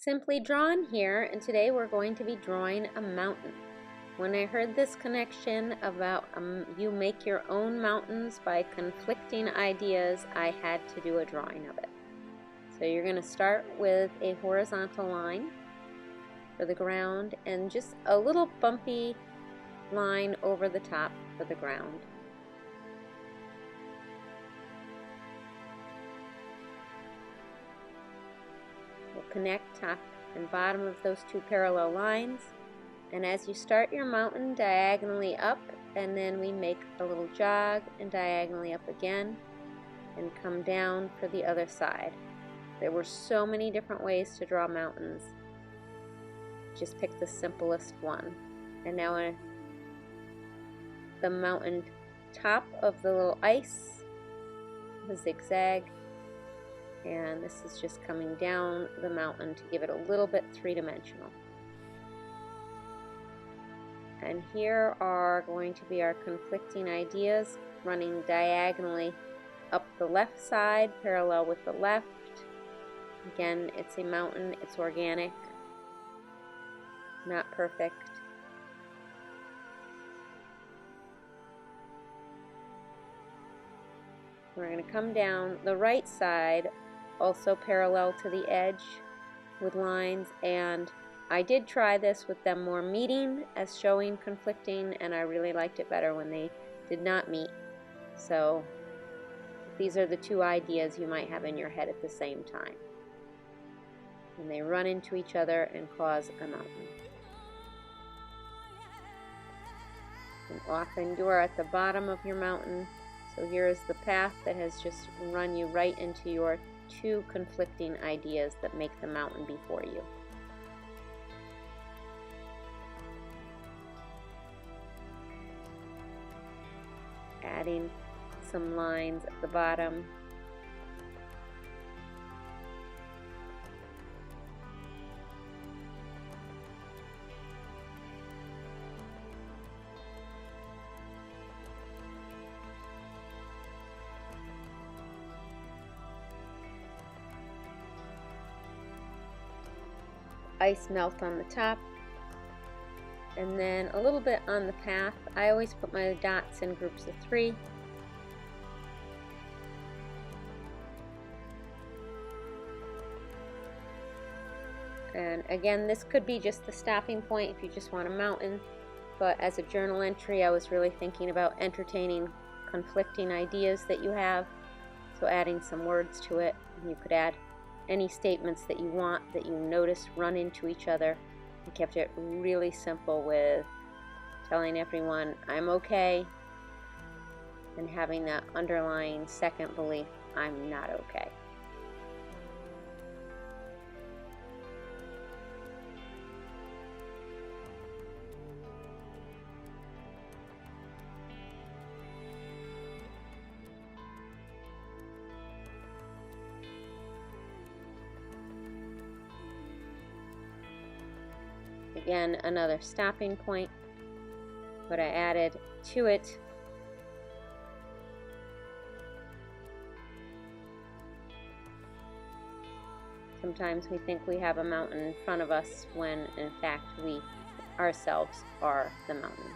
Simply Drawn here, and today we're going to be drawing a mountain. When I heard this connection about you make your own mountains by conflicting ideas, I had to do a drawing of it. So you're going to start with a horizontal line for the ground and just a little bumpy line over the top for the ground. We'll connect top and bottom of those two parallel lines, and as you start your mountain diagonally up, and then we make a little jog and diagonally up again and come down for the other side. There were so many different ways to draw mountains. Just pick the simplest one. And now the mountain top of the little ice, the zigzag, and this is just coming down the mountain to give it a little bit three-dimensional. And here are going to be our conflicting ideas running diagonally up the left side, parallel with the left. Again, it's a mountain, it's organic, not perfect. We're going to come down the right side, also parallel to the edge with lines, and I did try this with them more meeting as showing conflicting, and I really liked it better when they did not meet. So these are the two ideas you might have in your head at the same time, and they run into each other and cause a mountain. And often you are at the bottom of your mountain, so here is the path that has just run you right into your two conflicting ideas that make the mountain before you. Adding some lines at the bottom. Ice melt on the top, and then a little bit on the path. I always put my dots in groups of 3. And again, this could be just the stopping point if you just want a mountain, but as a journal entry I was really thinking about entertaining conflicting ideas that you have, so adding some words to it. You could add any statements that you want that you notice run into each other. I kept it really simple with telling everyone I'm okay and having that underlying second belief, I'm not okay. Again, another stopping point, but I added to it sometimes we think we have a mountain in front of us when in fact we ourselves are the mountain.